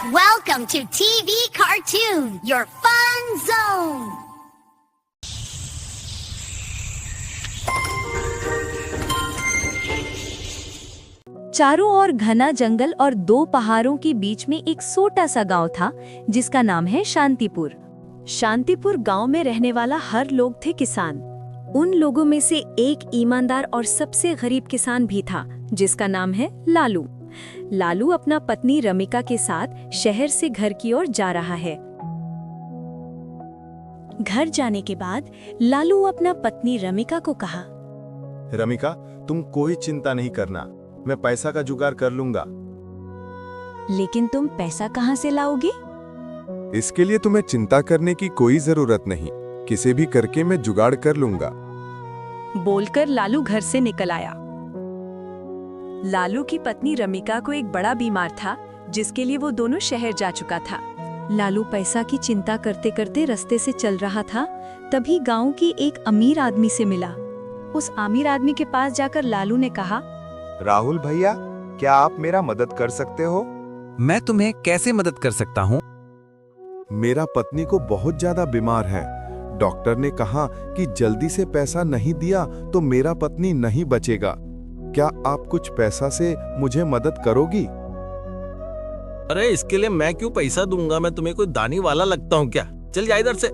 Welcome to TV Cartoon, your fun zone. चारों ओर घना जंगल और दो पहाड़ों के बीच में एक छोटा सा गांव था जिसका नाम है शांतिपुर। शांतिपुर गांव में रहने वाला हर लोग थे किसान। उन लोगों में से एक ईमानदार और सबसे गरीब किसान भी था जिसका नाम है लालू। लालू अपना पत्नी रमिका के साथ शहर से घर की ओर जा रहा है। घर जाने के बाद लालू अपना पत्नी रमिका को कहा, रमिका, तुम कोई चिंता नहीं करना, मैं पैसा का जुगाड़ कर लूंगा। लेकिन तुम पैसा कहाँ से लाओगे? इसके लिए तुम्हें चिंता करने की कोई जरूरत नहीं, किसी भी करके मैं जुगाड़ कर लूंगा। बोलकर लालू घर से निकल आया। लालू की पत्नी रमिका को एक बड़ा बीमार था जिसके लिए वो दोनों शहर जा चुका था। लालू पैसा की चिंता करते करते रास्ते से चल रहा था, तभी गांव की एक अमीर आदमी से मिला। उस अमीर आदमी के पास जाकर लालू ने कहा, राहुल भैया, क्या आप मेरा मदद कर सकते हो? मैं तुम्हें कैसे मदद कर सकता हूँ? मेरा पत्नी को बहुत ज्यादा बीमार है। डॉक्टर ने कहा कि जल्दी से पैसा नहीं दिया तो मेरा पत्नी नहीं बचेगा। क्या आप कुछ पैसा से मुझे मदद करोगी? अरे इसके लिए मैं क्यों पैसा दूंगा? मैं तुम्हें कोई दानी वाला लगता हूँ क्या? चल जा इधर से।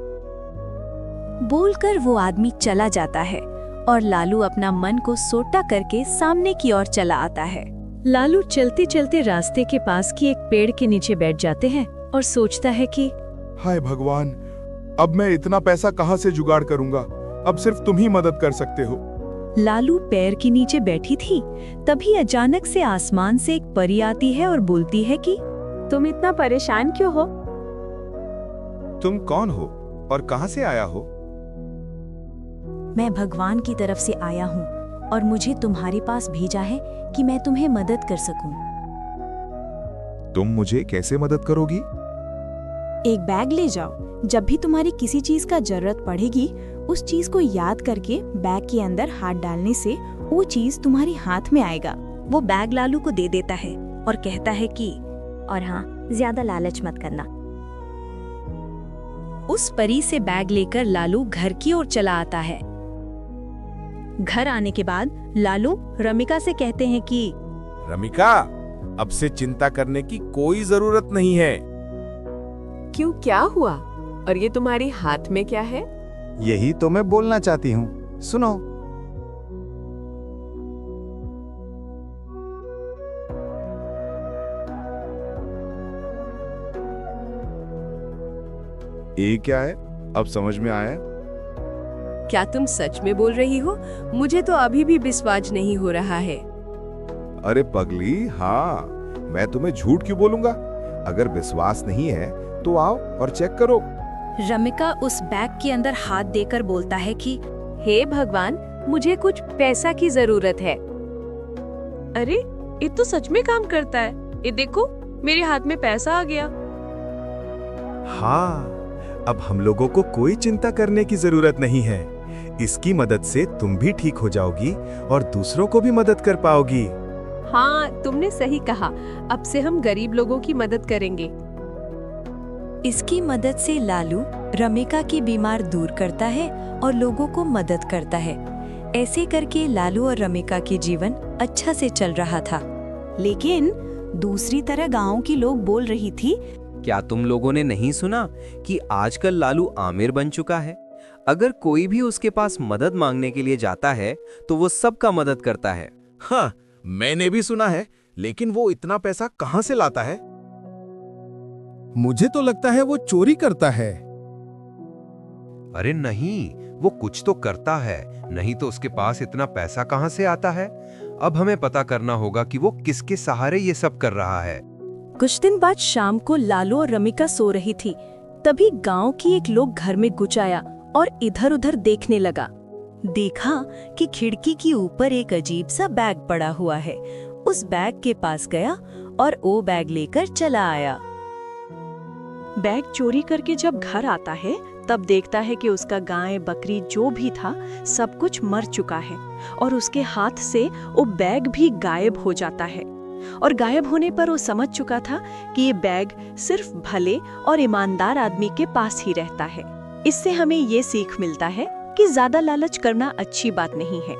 बोलकर वो आदमी चला जाता है और लालू अपना मन को सोटा करके सामने की ओर चला आता है। लालू चलते चलते रास्ते के पास की एक पेड़ के नीचे बैठ जाते हैं और सोचता है कि हाय भगवान, अब मैं इतना पैसा कहाँ से जुगाड़ करूंगा? अब सिर्फ तुम ही मदद कर सकते हो। लालू पेड़ के नीचे बैठी थी, तभी अचानक से आसमान से एक परी आती है और बोलती है कि तुम इतना परेशान क्यों हो? तुम कौन हो और कहाँ से आया हो? मैं भगवान की तरफ से आया हूँ और मुझे तुम्हारे पास भेजा है कि मैं तुम्हें मदद कर सकूं। तुम मुझे कैसे मदद करोगी? एक बैग ले जाओ। जब भी तुम्हारी किसी चीज का जरूरत पड़ेगी, उस चीज को याद करके बैग के अंदर हाथ डालने से वो चीज तुम्हारे हाथ में आएगा। वो बैग लालू को दे देता है और कहता है कि और हाँ, ज्यादा लालच मत करना। उस परी से बैग लेकर लालू घर की ओर चला आता है। घर आने के बाद लालू रमिका से कहते हैं कि रमिका, अब से चिंता करने की कोई जरूरत नहीं है। क्यों, क्या हुआ? और ये तुम्हारे हाथ में क्या है? यही तो मैं बोलना चाहती हूँ, सुनो। ये क्या है? अब समझ में आया? क्या तुम सच में बोल रही हो? मुझे तो अभी भी विश्वास नहीं हो रहा है। अरे पगली, हाँ, मैं तुम्हें झूठ क्यों बोलूंगा? अगर विश्वास नहीं है तो आओ और चेक करो। रमिका उस बैग के अंदर हाथ देकर बोलता है कि हे भगवान, मुझे कुछ पैसा की जरूरत है। अरे ये तो सच में काम करता है। ये देखो, मेरे हाथ में पैसा आ गया। हाँ, अब हम लोगों को कोई चिंता करने की जरूरत नहीं है। इसकी मदद से तुम भी ठीक हो जाओगी और दूसरों को भी मदद कर पाओगी। हाँ, तुमने सही कहा। अब से हम गरीब लोगों की मदद करेंगे। इसकी मदद से लालू रमिका की बीमार दूर करता है और लोगों को मदद करता है। ऐसे करके लालू और रमिका की जीवन अच्छा से चल रहा था। लेकिन दूसरी तरह गांव की लोग बोल रही थी, क्या तुम लोगों ने नहीं सुना कि आजकल लालू आमिर बन चुका है? अगर कोई भी उसके पास मदद मांगने के लिए जाता है तो वो सबका मदद करता है। हाँ, मैंने भी सुना है, लेकिन वो इतना पैसा कहाँ से लाता है? मुझे तो लगता है वो चोरी करता है। अरे नहीं, वो कुछ तो करता है, नहीं तो उसके पास इतना पैसा कहां से आता है? अब हमें पता करना होगा कि वो किसके सहारे ये सब कर रहा है। कुछ दिन बाद शाम को लालू और रमिका सो रही थी, तभी गांव की एक लोग घर में घुस आया और इधर उधर देखने लगा। देखा कि खिड़की के ऊपर एक अजीब सा बैग पड़ा हुआ है। उस बैग के पास गया और वो बैग लेकर चला आया। बैग चोरी करके जब घर आता है तब देखता है कि उसका गाय बकरी जो भी था सब कुछ मर चुका है और उसके हाथ से वो बैग भी गायब हो जाता है। और गायब होने पर वो समझ चुका था कि ये बैग सिर्फ भले और ईमानदार आदमी के पास ही रहता है। इससे हमें ये सीख मिलता है कि ज्यादा लालच करना अच्छी बात नहीं है।